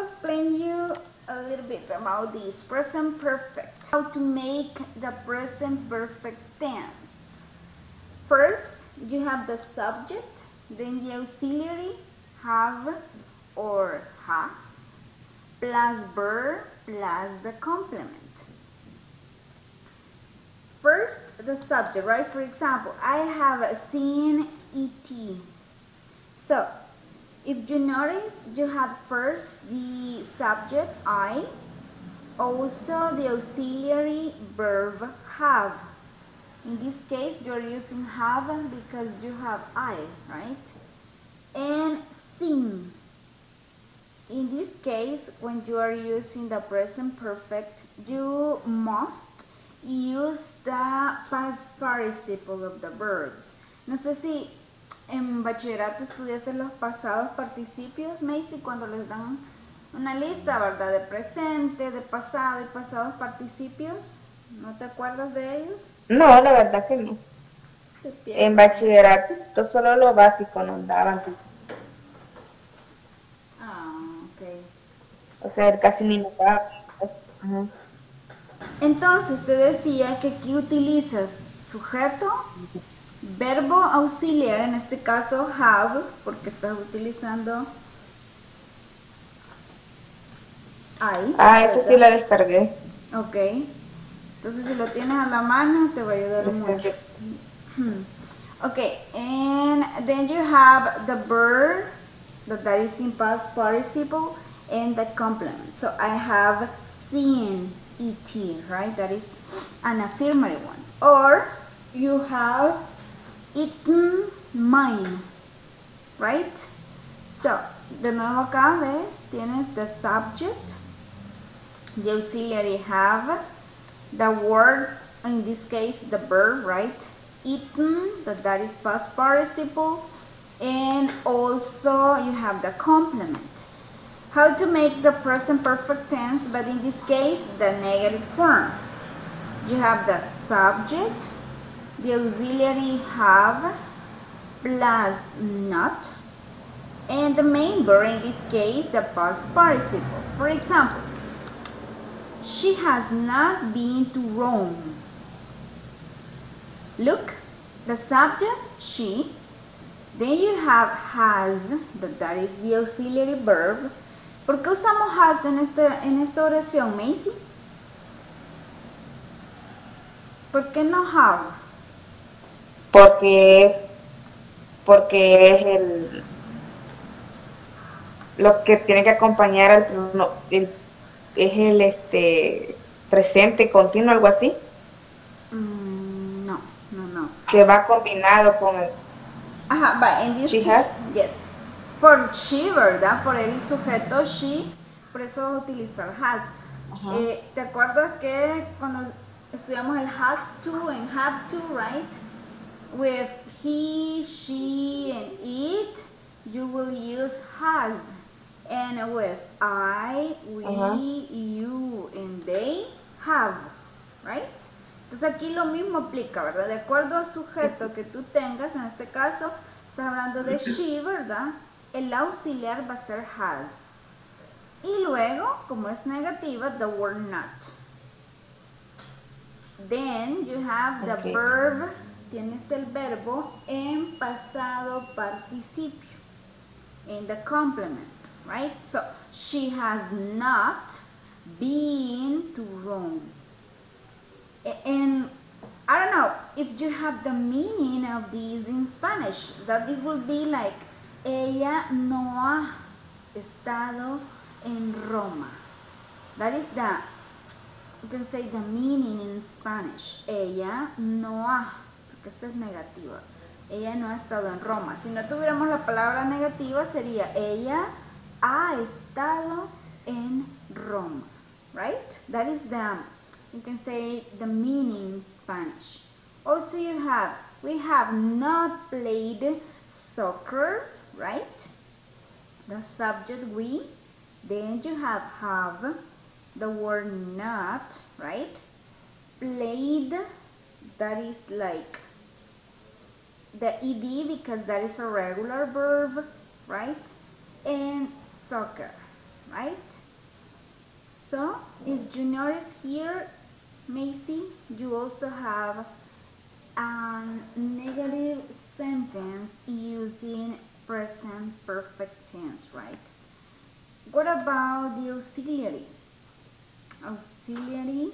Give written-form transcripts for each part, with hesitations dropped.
will explain you a little bit about this present perfect. How to make the present perfect tense. First, you have the subject, then the auxiliary, have or has, plus verb, plus the complement. First, the subject, right? For example, I have seen E.T. So, if you notice, you have first the subject, I, also the auxiliary verb, have. In this case, you're using have because you have I, right? And seen. In this case, when you are using the present perfect, you must use the past participle of the verbs. No sé si en bachillerato estudiaste los pasados participios, Macy, cuando les dan una lista, ¿verdad? De presente, de pasado y pasados participios. ¿No te acuerdas de ellos? No, la verdad que no. En bachillerato solo lo básico nos daban. Ah, ok. O sea, casi ni nos daban. Entonces te decía que aquí utilizas sujeto, verbo auxiliar, en este caso have, porque estás utilizando I. Ah, esa sí la descargué. Ok. Entonces si lo tienes a la mano te va a ayudar mucho. Okay, and then you have the verb that is in past participle and the complement. So I have seen E.T., right? That is an affirmative one. Or you have eaten mine, right? So, de nuevo acá, ¿ves? Tienes the subject, the auxiliary have, the word, in this case, the verb, right? Eaten, that is past participle, and also you have the complement. How to make the present perfect tense, but in this case, the negative form. You have the subject, the auxiliary have, plus not, and the main verb, in this case, the past participle. For example, she has not been to Rome. Look, the subject, she, then you have has, that is the auxiliary verb. ¿Por qué usamos has en esta oración, Macy? ¿Por qué no have? Porque es lo que tiene que acompañar al es el presente continuo, algo así. No. Que va combinado con el Ajá, va, en this she has. Yes. Por she, ¿verdad? Por el sujeto she, por eso vas a utilizar has. ¿Te acuerdas que cuando estudiamos el has to and have to, right? With he, she, and it, you will use has. And with I, we, you, and they, have, right? Entonces aquí lo mismo aplica, ¿verdad? De acuerdo al sujeto que tú tengas, en este caso, estás hablando de she, ¿verdad? El auxiliar va a ser has. Y luego, como es negativa, the word not. Then you have the verb, tienes el verbo en pasado participio, in the complement, right? So, she has not been to Rome. And I don't know if you have the meaning of these in Spanish, that it will be like, ella no ha estado en Roma. That is you can say the meaning in Spanish. Ella no ha, porque esta es negativa. Ella no ha estado en Roma. Si no tuviéramos la palabra negativa, sería ella ha estado en Roma, right? That is you can say the meaning in Spanish. Also we have not played soccer, right? The subject we, then you have the word not, right? Played, that is like the ed because that is a regular verb, right? And soccer, right? So if you notice here, Macy, you also have a negative sentence using present perfect tense, right? What about the auxiliary? Auxiliary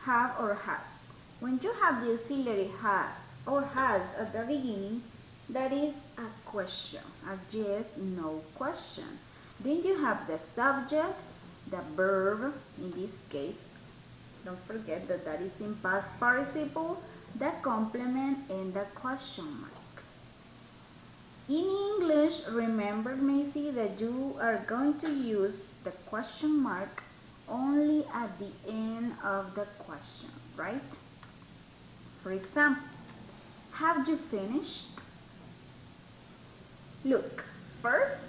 have or has. When you have the auxiliary have or has at the beginning, that is a question, a yes, no question. Then you have the subject, the verb, in this case, don't forget that that is in past participle, the complement, and the question mark. In English, remember, Macy, that you are going to use the question mark only at the end of the question, right? For example, have you finished? Look, first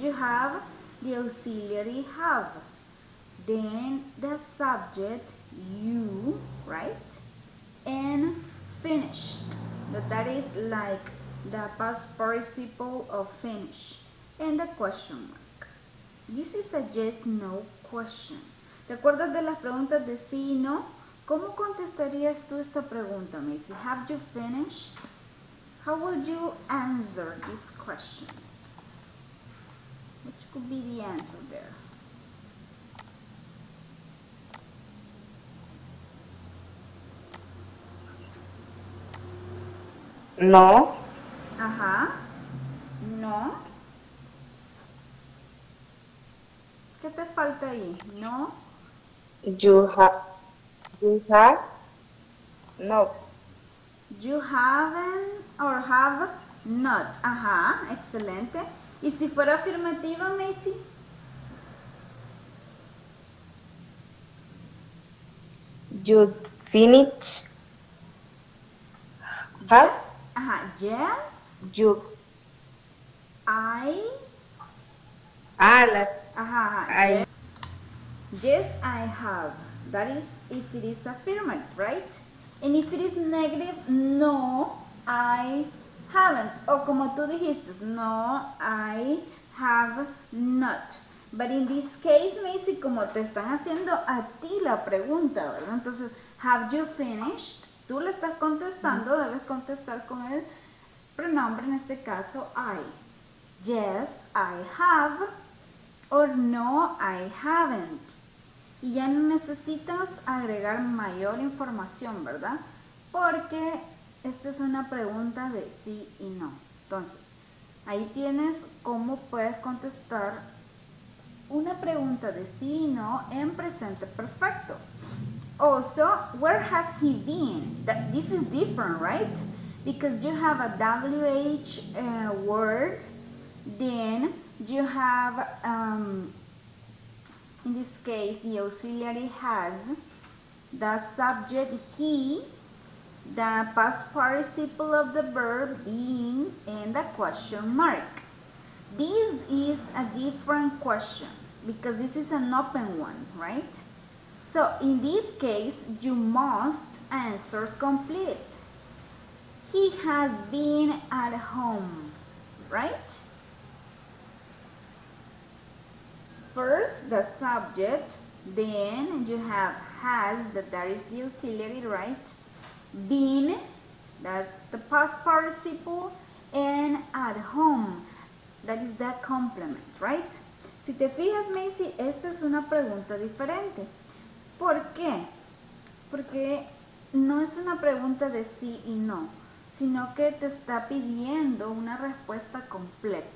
you have the auxiliary have, then the subject you, right? And finished, that is like the past participle of finish, and the question mark. This is a yes, no question. ¿Te acuerdas de las preguntas de sí y no? ¿Cómo contestarías tú esta pregunta, Macy? Have you finished? How would you answer this question? Which could be the answer there? No. Ajá. No. ¿Qué te falta ahí? No. You have. No. You haven't or have not. Ajá, excelente. ¿Y si fuera afirmativa, Macy? You finish. Have. Yes. Ajá, yes. You. I. Ajá. Yes. Yes, I have. That is if it is affirmative, right? And if it is negative, no, I haven't. O como tú dijiste, no, I have not. But in this case, Macy, como te están haciendo a ti la pregunta, ¿verdad? Entonces, have you finished? Tú le estás contestando, debes contestar con el pronombre, en este caso, I. Yes, I have. Or no, I haven't. Y ya no necesitas agregar mayor información, ¿verdad? Porque esta es una pregunta de sí y no. Entonces, ahí tienes cómo puedes contestar una pregunta de sí y no en presente perfecto. Also, where has he been? This is different, right? Because you have a WH word, then you have, in this case, the auxiliary has, the subject he, the past participle of the verb being, and the question mark. This is a different question because this is an open one, right? So in this case, you must answer complete. He has been at home, right? First, the subject, then you have has, that is the auxiliary, right? Been, that's the past participle, and at home, that is the complement, right? Si te fijas, Macy, esta es una pregunta diferente. ¿Por qué? Porque no es una pregunta de sí y no, sino que te está pidiendo una respuesta completa.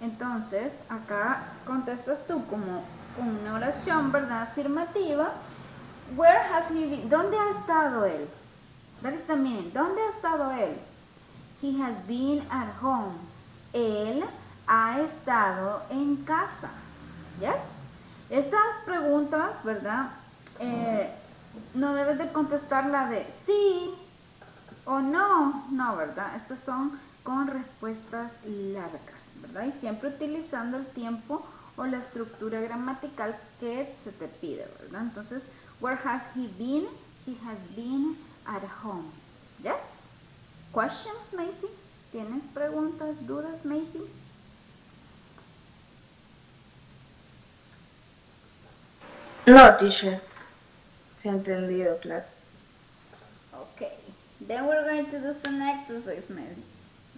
Entonces, acá contestas tú como con una oración, ¿verdad? Afirmativa. Where has he been? ¿Dónde ha estado él? That is the meaning. ¿Dónde ha estado él? He has been at home. Él ha estado en casa. Yes? Estas preguntas, ¿verdad? No debes de contestar la de sí o no. No, ¿verdad? Estas son con respuestas largas, ¿verdad? Y siempre utilizando el tiempo o la estructura gramatical que se te pide, ¿verdad? Entonces, where has he been? He has been at home. Yes? Questions, Macy? ¿Tienes preguntas, dudas, Macy? No, teacher. Se ha entendido, claro. Okay. Then we're going to do some exercise,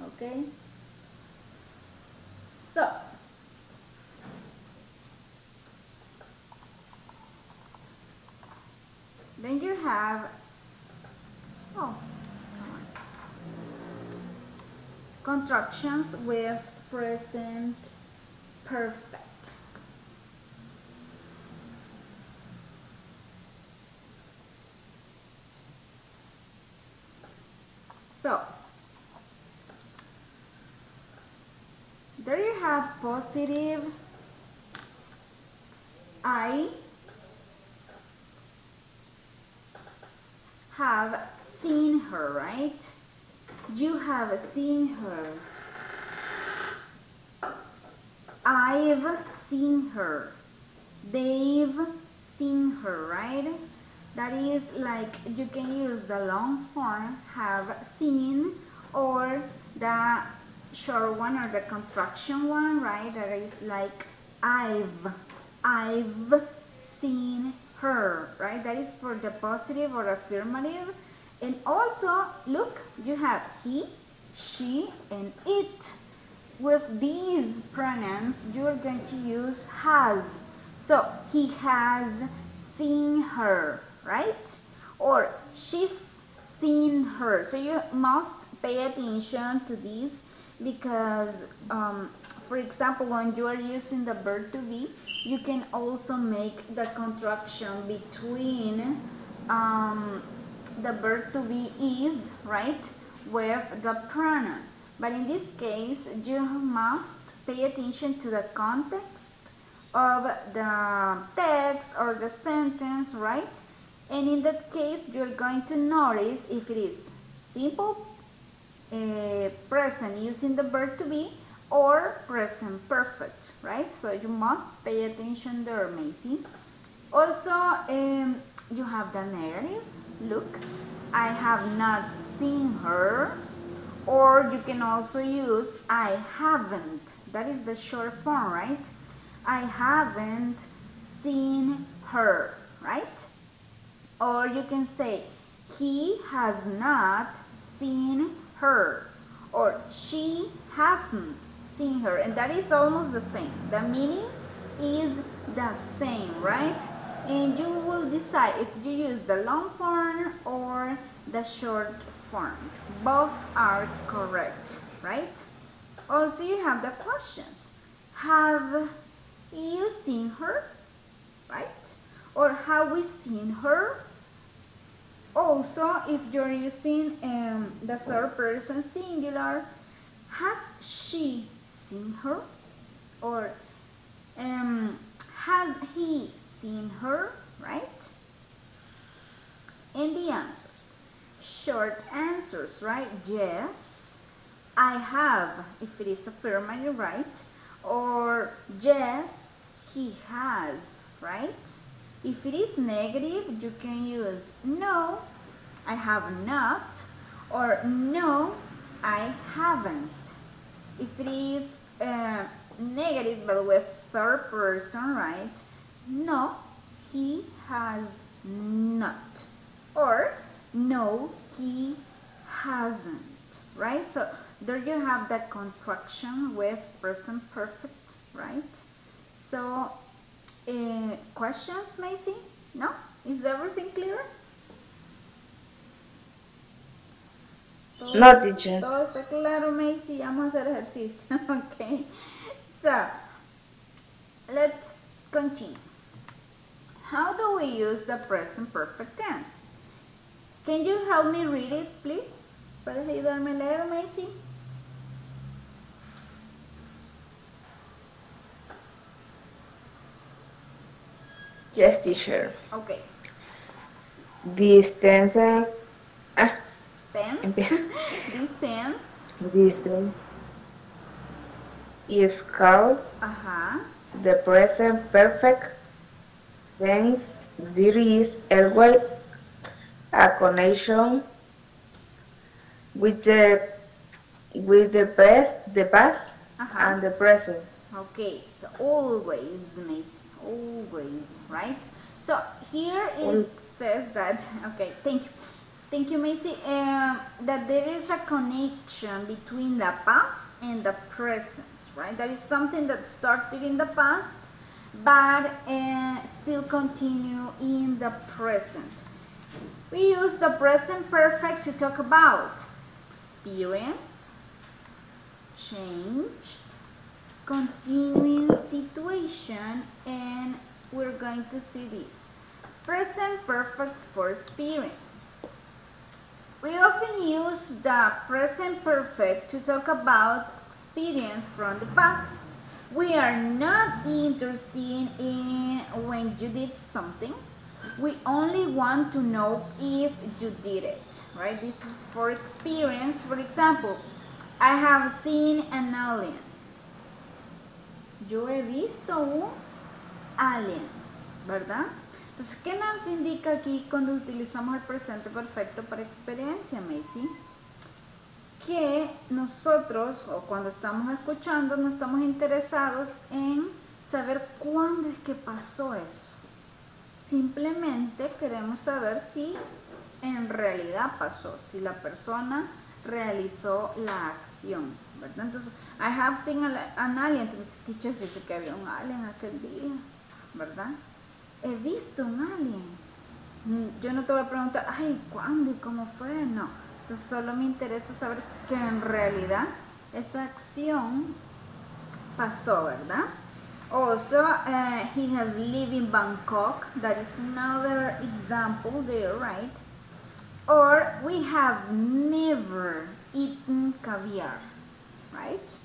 okay? So, then you have, oh, come on. Contractions with present perfect. So, there you have positive I have seen her, right? You have seen her. I've seen her. They've seen her, right? That is like you can use the long form have seen or the short one or the contraction one, right? That is like I've seen her, right? That is for the positive or affirmative. And also, look, you have he, she, and it. With these pronouns, you're going to use has. So, he has seen her, right? Or she's seen her. So you must pay attention to these because, for example, when you are using the verb to be, you can also make the contraction between the verb to be is, right, with the pronoun. But in this case, you must pay attention to the context of the text or the sentence, right? And in that case, you're going to notice if it is simple present using the verb to be or present perfect, right? So you must pay attention there, Macy. Also, you have the negative. Look, I have not seen her. Or you can also use I haven't. That is the short form, right? I haven't seen her, right? Or you can say he has not seen her. Or she hasn't seen her. And that is almost the same. The meaning is the same, right? And you will decide if you use the long form or the short form. Both are correct, right? Also, you have the questions. Have you seen her? Right? Or have we seen her? Also, if you're using the third person singular, has she seen her? Or has he seen her? Right? And the answers. Short answers, right? Yes, I have, if it is affirmative, right? Or yes, he has, right? If it is negative, you can use no, I have not, or no, I haven't. If it is negative but with third person, right? No, he has not. Or no, he hasn't, right? So there you have that contraction with present perfect, right? So, questions, Macy? No? Is everything clear? No, teacher. Todo está claro, Macy. Vamos a hacer ejercicio. Okay. So, let's continue. How do we use the present perfect tense? Can you help me read it, please? ¿Puedes ayudarme a leer, Macy? Yes, teacher. Okay. This tense. Tense. This tense. This tense is called the present perfect tense. There is always a connection with the past and the present. Okay, so always, Miss, always, right? So here it says that, okay, thank you, Macy, that there is a connection between the past and the present, right? That is something that started in the past, but still continue in the present. We use the present perfect to talk about experience, change, continuing situation, and we're going to see this. Present perfect for experience. We often use the present perfect to talk about experience from the past. We are not interested in when you did something. We only want to know if you did it, right? This is for experience. For example, I have seen an alien. Yo he visto un alien, ¿verdad? Entonces, ¿qué nos indica aquí cuando utilizamos el presente perfecto para experiencia, Macy? Que nosotros, o cuando estamos escuchando, no estamos interesados en saber cuándo es que pasó eso. Simplemente queremos saber si en realidad pasó, si la persona realizó la acción, ¿verdad? Entonces, I have seen an alien. Entonces, teacher, dice que había un alien aquel día, ¿verdad? He visto un alien. Yo no te voy a preguntar, ay, ¿cuándo y cómo fue? No. Entonces, solo me interesa saber que en realidad esa acción pasó, ¿verdad? Also, he has lived in Bangkok. That is another example there, right? Or we have never eaten caviar, right?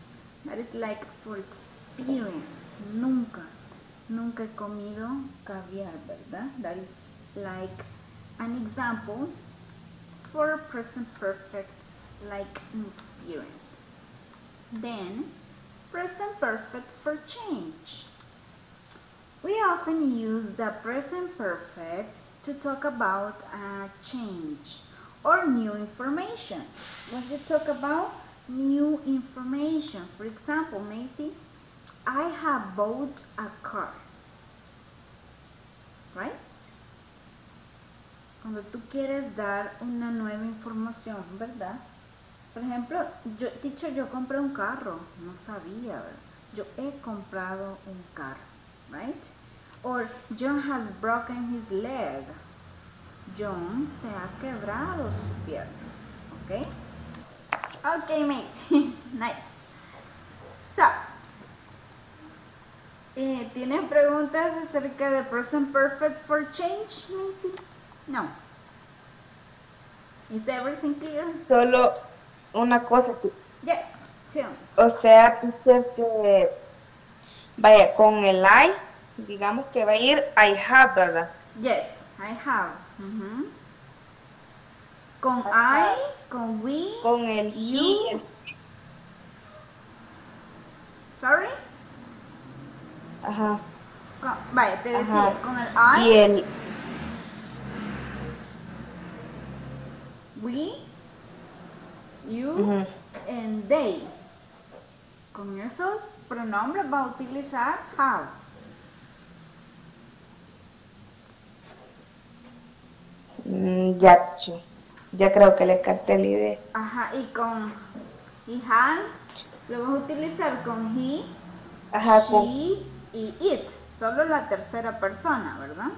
That is like for experience. Nunca he comido caviar, ¿verdad? That is like an example for present perfect, like an experience. Then, present perfect for change. We often use the present perfect to talk about a change or new information. When you talk about new information, for example, Macy, I have bought a car, right? Cuando tú quieres dar una nueva información, ¿verdad? Por ejemplo, yo compré un carro, no sabía, ¿verdad? Yo he comprado un carro, right? Or John has broken his leg. John se ha quebrado su pierna, ¿ok? Ok, Macy, nice. So, ¿tienen preguntas acerca de present perfect for change, Macy? No. Is everything clear? Solo una cosa. Yes, tell me. O sea, teacher, que vaya con el I, digamos que va a ir I have, ¿verdad? Yes, I have. Con I, con we, con el you. he. Sorry. Ajá. Vaya, te decía, con el I. Y el we, you, and they. Con esos pronombres va a utilizar have. Ya creo que le capté la idea. Ajá, y con he has lo vas a utilizar con he, she y it. Solo la tercera persona, ¿verdad?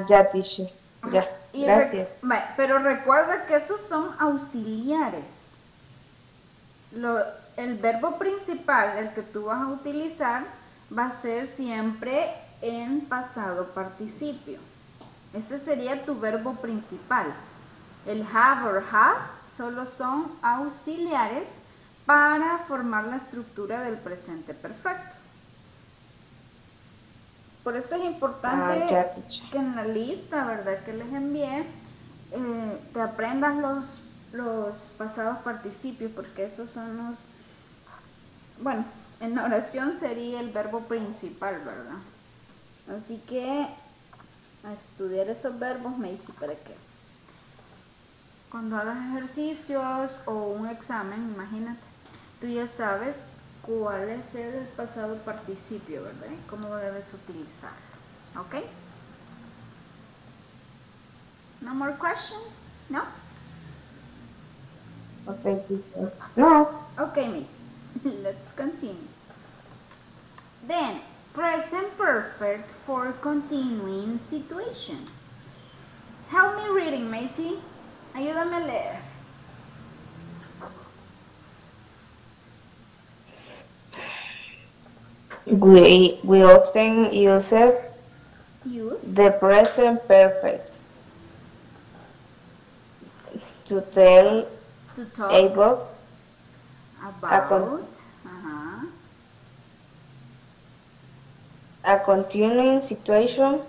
Ya, teacher. Ya, gracias. Pero recuerda que esos son auxiliares. El verbo principal, el que tú vas a utilizar, va a ser siempre en pasado participio. Ese sería tu verbo principal. El have or has solo son auxiliares para formar la estructura del presente perfecto. Por eso es importante que en la lista, ¿verdad?, que les envié, te aprendas los pasados participios, porque esos son los, bueno, en la oración sería el verbo principal, ¿verdad? Así que a estudiar esos verbos, Macy, para que cuando hagas ejercicios o un examen, imagínate, tú ya sabes cuál es el pasado participio, ¿verdad? ¿Cómo debes utilizarlo? ¿Ok? No more questions? No? Okay, teacher. No. Okay, Miss. Let's continue. Then, present perfect for continuing situation. Help me reading, Macy. Ayúdame a leer. We often use the present perfect to tell to talk about a continuing situation.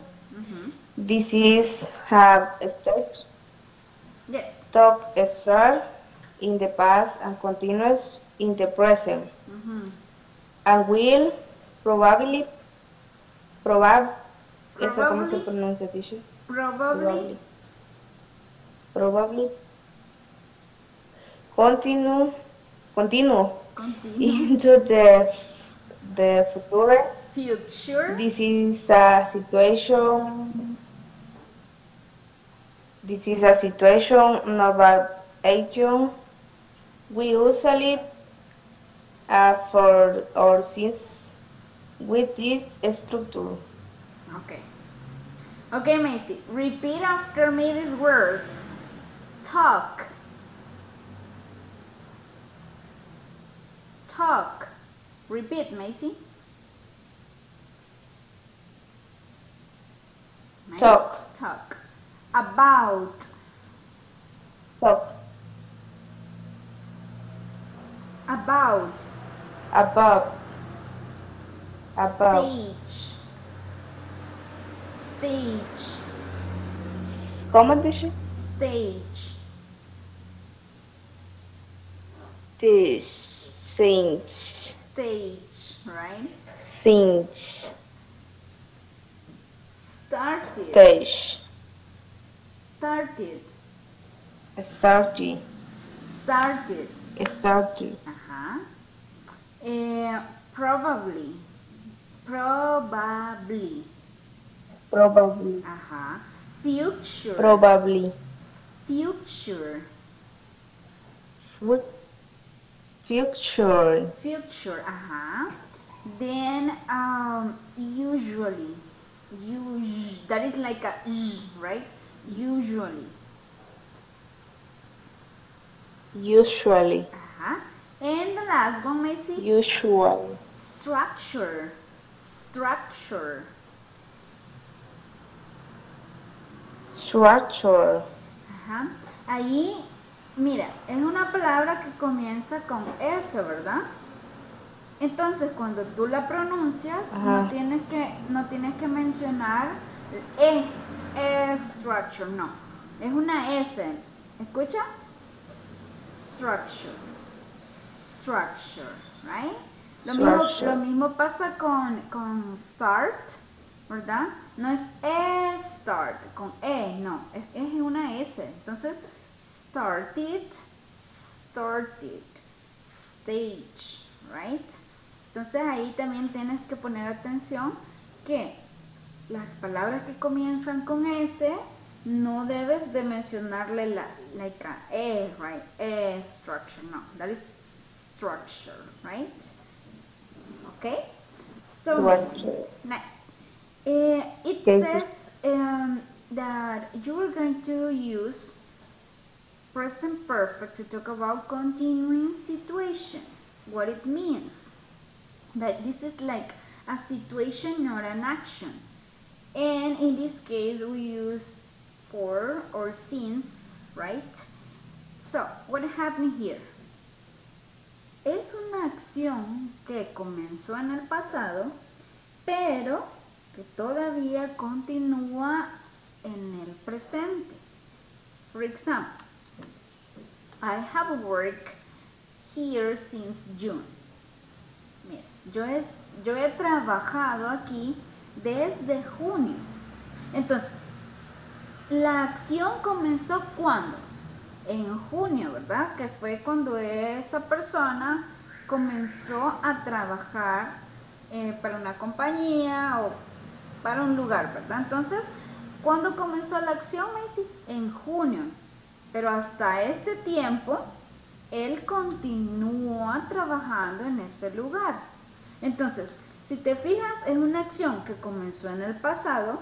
This is have steps. Yes. Talk start in the past and continues in the present. And will probably ¿esa cómo se pronuncia, teacher? Probably. Continue into the future. This is a situation not action. We usually for or since with this structure. Okay. Okay, Macy. Repeat after me these words. Talk. Talk. Repeat, Macy. Nice. Talk. About. Talk. About. Stage. ¿Cómo dice? Stage. Stage, right? Stage. Started. Stage. Started. Started. Started. Probably. Future. Probably. Future. Then usually. That is like a right? Usually. And the last one, Macy. Usual. Structure. Ahí, mira, es una palabra que comienza con S, ¿verdad? Entonces, cuando tú la pronuncias, no tienes que mencionar structure, no. Es una S. ¿Escucha? Structure, right? Lo mismo pasa con start, ¿verdad? No es start con no, es una S. Entonces, started, stage, right? Entonces ahí también tienes que poner atención que las palabras que comienzan con S no debes de mencionarle like a right? Structure, no, that is structure, right? Okay, so next. It says that you are going to use present perfect to talk about continuing situation. What it means. That this is like a situation, not an action. And in this case, we use for or since, right? So, what happened here? Es una acción que comenzó en el pasado, pero que todavía continúa en el presente. For example, I have worked here since June. Mira, yo he trabajado aquí desde junio. Entonces, la acción comenzó ¿cuándo? En junio, ¿verdad? Que fue cuando esa persona comenzó a trabajar para una compañía o para un lugar, ¿verdad? Entonces, ¿cuándo comenzó la acción, Macy? En junio. Pero hasta este tiempo, él continúa trabajando en ese lugar. Entonces, si te fijas, es una acción que comenzó en el pasado,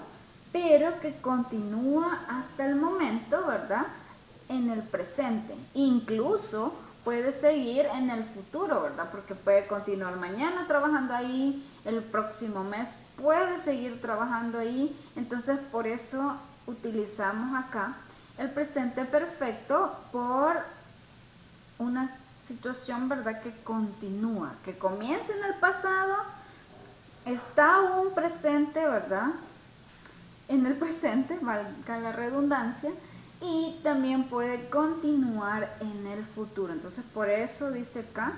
pero que continúa hasta el momento, ¿verdad? En el presente. Incluso puede seguir en el futuro, ¿verdad? Porque puede continuar mañana trabajando ahí, el próximo mes puede seguir trabajando ahí. Entonces, por eso utilizamos acá el presente perfecto por una situación, ¿verdad? Que continúa, que comienza en el pasado, está aún presente, ¿verdad? En el presente, valga la redundancia, y también puede continuar en el futuro. Entonces, por eso dice acá,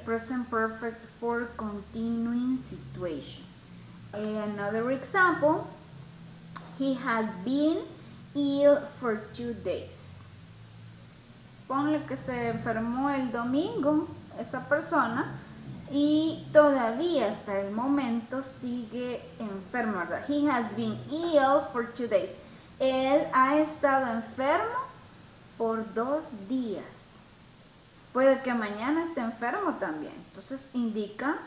present perfect for continuing situation. Another example, he has been ill for 2 days. Ponle que se enfermó el domingo esa persona y todavía hasta el momento sigue enfermo, ¿verdad? He has been ill for 2 days. Él ha estado enfermo por 2 días. Puede que mañana esté enfermo también. Entonces indica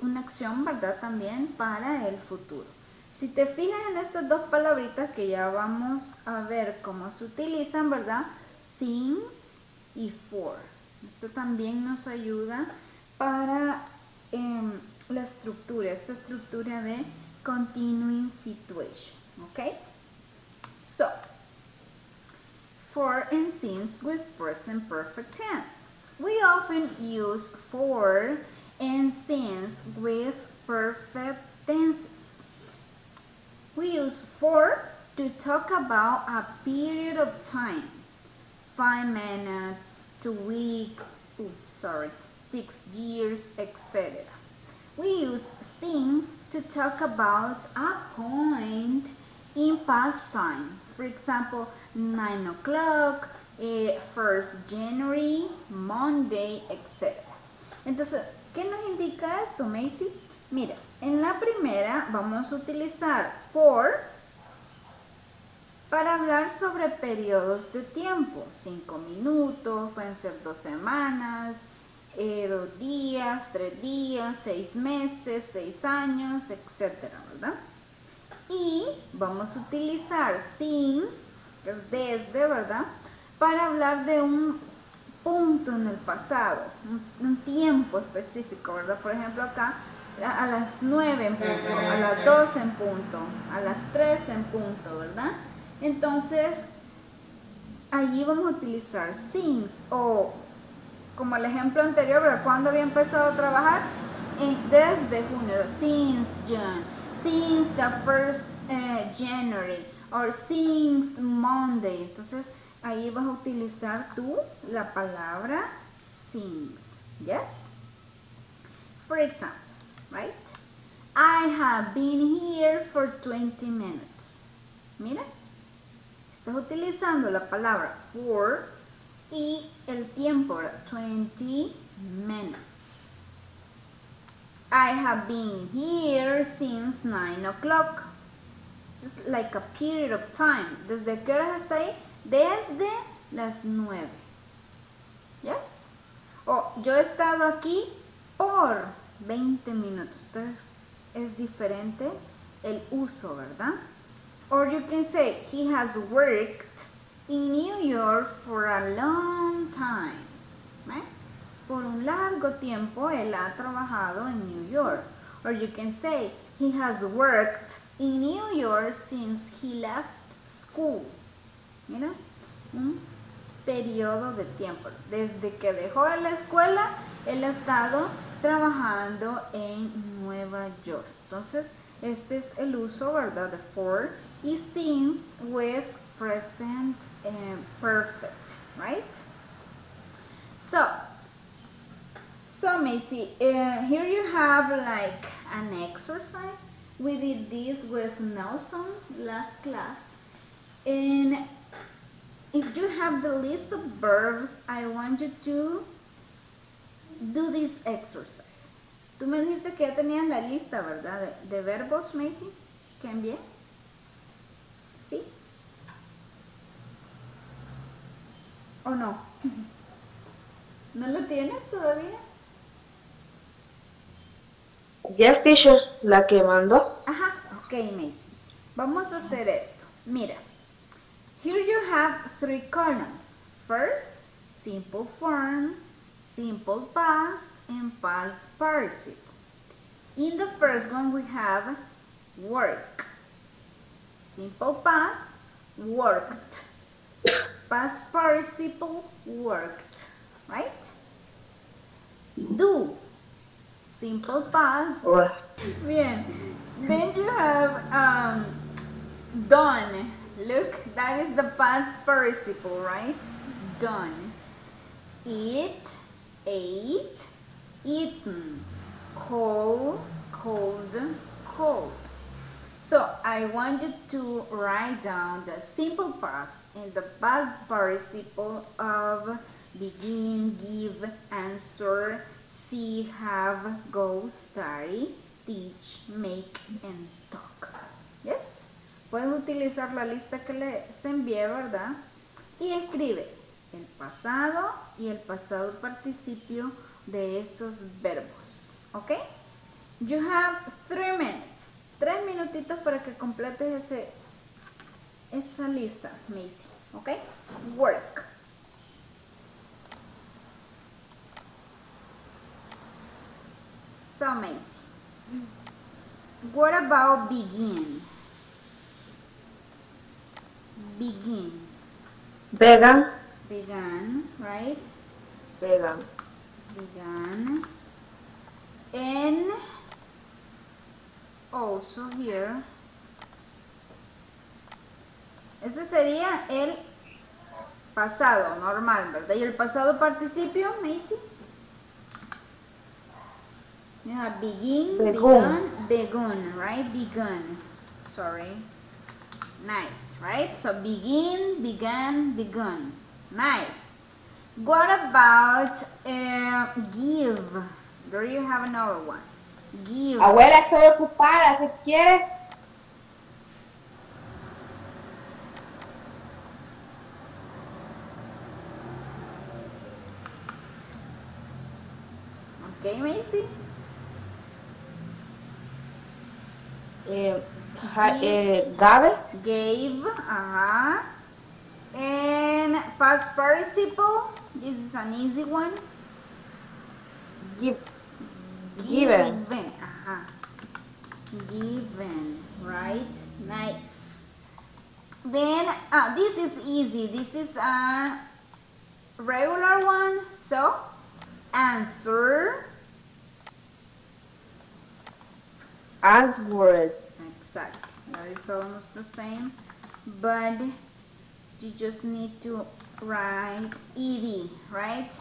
una acción, ¿verdad? También para el futuro. Si te fijas en estas dos palabritas que ya vamos a ver cómo se utilizan, ¿verdad? Since y for. Esto también nos ayuda para la estructura, esta estructura de continuing situation, ¿ok? So, for and since with present perfect tense. We often use for and since with perfect tenses. We use for to talk about a period of time, 5 minutes, 2 weeks, 6 years, etc. We use since to talk about a point in past time. For example, 9 o'clock, 1st January, Monday, etc. Entonces, ¿qué nos indica esto, Macy? Mira, en la primera vamos a utilizar for para hablar sobre periodos de tiempo, 5 minutos, pueden ser 2 semanas, 2 días, 3 días, 6 meses, 6 años, etcétera, ¿verdad? Y vamos a utilizar since, que es desde, ¿verdad? Para hablar de un punto en el pasado, un tiempo específico, ¿verdad? Por ejemplo, acá a las 9 en punto, a las 12 en punto, a las 3 en punto, ¿verdad? Entonces, allí vamos a utilizar since, o como el ejemplo anterior, ¿verdad? Cuando había empezado a trabajar, desde junio, since June, since the 1st January, or since Monday. Entonces, ahí vas a utilizar tú la palabra since, yes? For example, right? I have been here for 20 minutes. Mira, estás utilizando la palabra for y el tiempo, 20 minutes. I have been here since 9 o'clock. This is like a period of time. ¿Desde qué horas está ahí? Desde las 9. Yes? O yo he estado aquí por 20 minutos. Entonces es diferente el uso, ¿verdad? Or you can say, he has worked in New York for a long time. ¿Eh? Por un largo tiempo él ha trabajado en New York. Or you can say, he has worked in New York since he left school. Mira, un periodo de tiempo. Desde que dejó la escuela, él ha estado trabajando en Nueva York. Entonces, este es el uso, ¿verdad? De for y since with present perfect, right? So Macy, here you have like an exercise. We did this with Nelson last class. And if you have the list of verbs, I want you to do this exercise. Tú me dijiste que ya tenías la lista, ¿verdad? De verbos, Macy, que envié. ¿Sí? ¿O no? ¿No lo tienes todavía? Yes, teacher, la que mandó. Ajá, ok, Macy. Vamos a hacer esto. Mira, here you have 3 columns. First, simple form, simple past, and past participle. In the first one, we have work. Simple past, worked. Past participle, worked. Right? Do. Simple past. Bien. Then you have done. Look, that is the past participle, right? Done. Eat, ate, eaten. Call, called, called. So I want you to write down the simple past and the past participle of begin, give, answer, see, have, go, study, teach, make, and talk. Yes? Puedes utilizar la lista que les envié, ¿verdad? Y escribe el pasado y el pasado participio de esos verbos. ¿Ok? You have 3 minutes. 3 minutitos para que completes esa lista, Macy. ¿Ok? Work. So, Macy. What about begin? Begin. Vegan. Began, right? Vegan. Began. And also here, ese sería el pasado normal, ¿verdad? ¿Y el pasado participio, Macy? Yeah, begin, begun, right? Begun. Sorry. Nice, right? So begin, began, begun. Nice. What about give? There you have another one. Give. Abuela, estoy ocupada, ¿qué quieres? Okay, Macy. Gave, and past participle, this is an easy one. Given. Given, right? Nice. Then, this is easy. This is a regular one. So, answer. Answered. Exactly. That is almost the same. But you just need to write ed, right?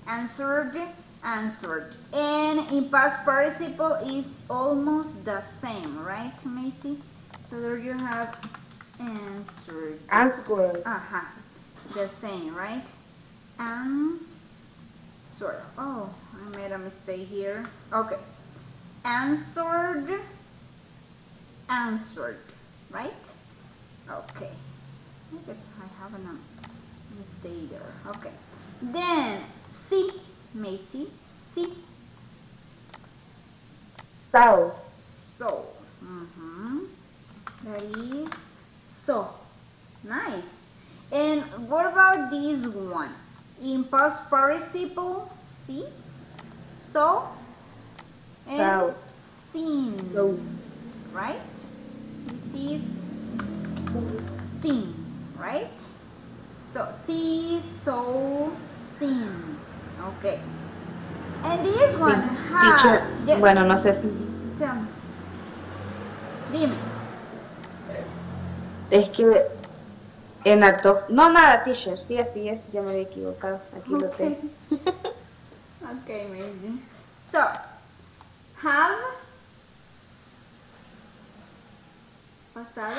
Answered, answered. And in past participle is almost the same, right, Macy? So there you have answered. Answered. The same, right? Answered. Oh, I made a mistake here. Okay. Answered, answered, right? Okay. I guess I have a mistake there. Okay. Then, see, Macy, see. So. So. That is so. Nice. And what about this one? In past participle, see, so, and seen, right? This is seen, right? So, see, so, seen. Okay. And this one has... Yes. Bueno, no sé si... Tell me. Dime. Es que en acto... No, nada, teacher. Sí, así es. Ya me había equivocado. Aquí lo tengo. Okay, amazing. So, have... Pasado?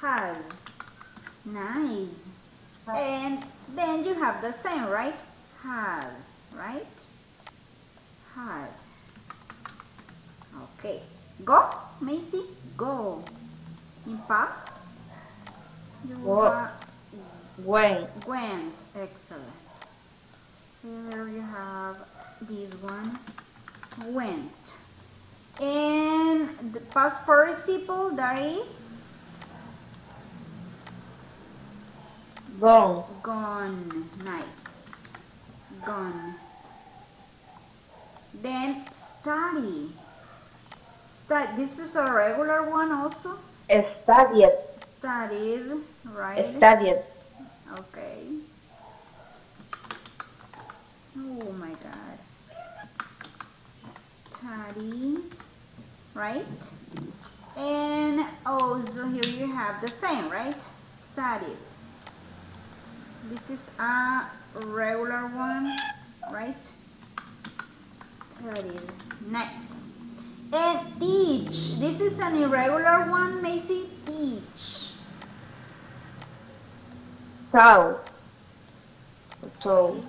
Have. Nice. And then you have the same, right? Have, right? Had. Okay. Go, Macy. Go. In past, you have went. Excellent. So there you have this one. Went. And the past participle, that is gone. Gone. Nice. Gone. Then study. This is a regular one also. Studied. Studied, right? Studied. Okay. Oh my God. Study, right? And also here you have the same, right? Studied. This is a regular one, right? Studied. Nice. And teach. This is an irregular one, Macy. Teach. Taught. Taught.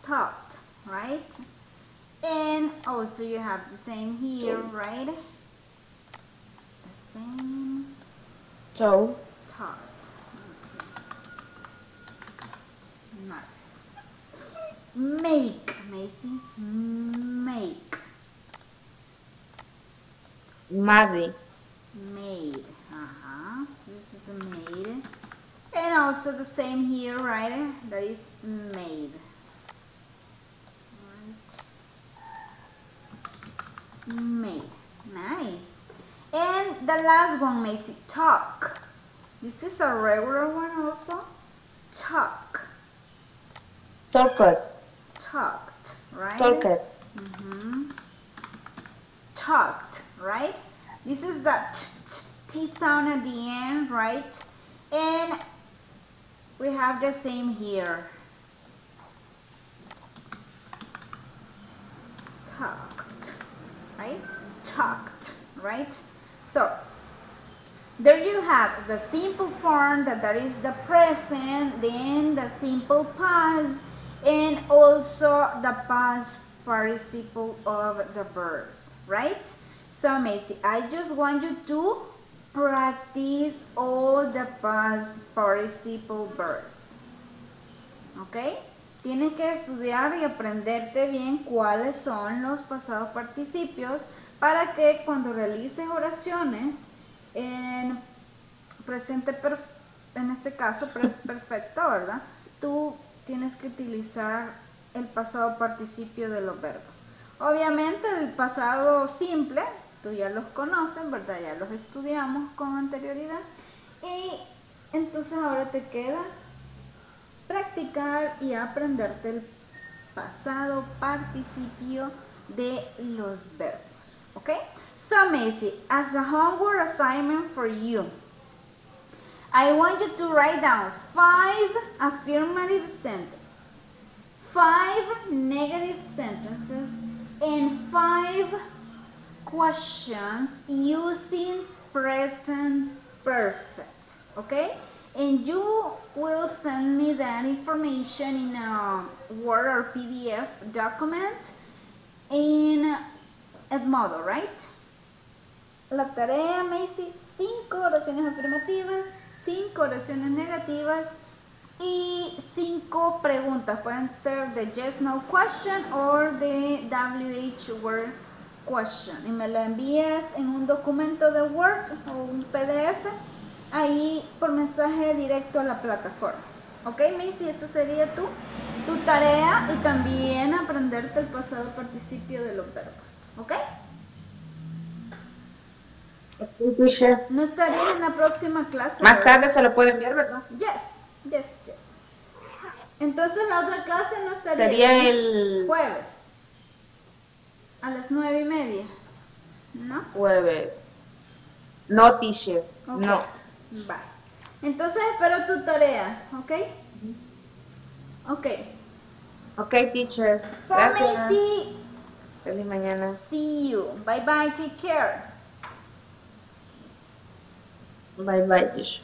Taught, right? And also you have the same here, right? The same. Taught. Taught. Okay. Nice. Make, Macy. Make. Made. Made. This is the made. And also the same here, right? That is made. Right. Made. Nice. And the last one, Macy. Talk. This is a regular one also. Talk. Talked. Talked, right? Talked. Talked, right? This is the T sound at the end, right? And we have the same here. Talked, right? Talked, right? So there you have the simple form, that is the present, then the simple past, and also the past participle of the verbs, right? So Macy, I just want you to practice all the past participle verbs. ¿Ok? Tienes que estudiar y aprenderte bien cuáles son los pasados participios para que cuando realices oraciones en presente, en este caso perfecto, ¿verdad? Tú tienes que utilizar el pasado participio de los verbos. Obviamente el pasado simple, tú ya los conoces, ¿verdad? Ya los estudiamos con anterioridad. Y entonces ahora te queda practicar y aprenderte el pasado participio de los verbos. ¿Ok? So Macy, as a homework assignment for you, I want you to write down 5 affirmative sentences, 5 negative sentences, and 5 questions using present perfect, okay? And you will send me that information in a Word or PDF document in Edmodo, right? La tarea, Macy, 5 oraciones afirmativas, 5 oraciones negativas y 5 preguntas. Pueden ser de yes, no question or de WH word question. Y me lo envías en un documento de Word o un PDF ahí por mensaje directo a la plataforma. ¿Ok, Macy? Esa sería tu tarea y también aprenderte el pasado participio de los verbos. ¿Ok? No estaría en la próxima clase. Más tarde se lo puede enviar, ¿verdad? Yes. Entonces la otra clase no estaría. Sería el jueves. A las 9:30. ¿No? Jueves. No, teacher. Okay. No. Bye. Entonces espero tu tarea, ¿ok? Ok. Ok, teacher. So Macy. Feliz mañana. See you. Bye bye. Take care. Bye bye, teacher.